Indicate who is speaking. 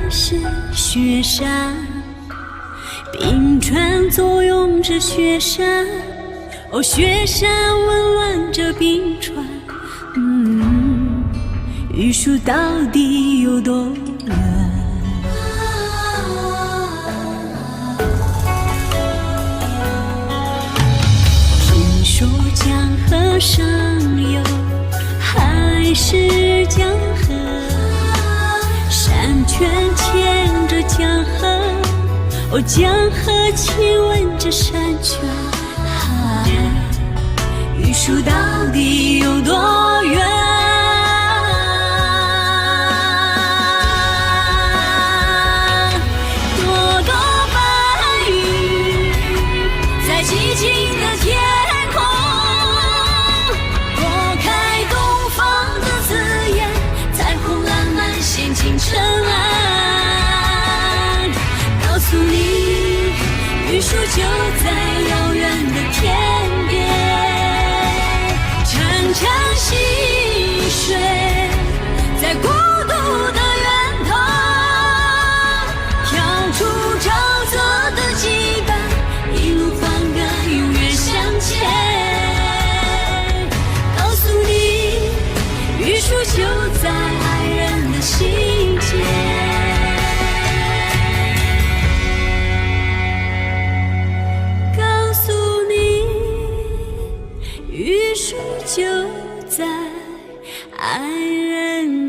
Speaker 1: 是雪山，冰川作用着雪山，哦，雪山温暖着冰川。玉树到底有多远？听说江河上游还是江河，山泉牵着江河，哦，江河亲吻着山泉。玉树到底有多远？朵朵白云在寂静的天空，拨开东方的字眼，彩虹烂漫陷进尘埃。告诉你，玉树就在遥远的天边，潺潺溪水在孤独的源头，跳出沼泽的羁绊，一路欢歌永远向前。告诉你，玉树就在爱人的心间。告诉你，玉树就在爱人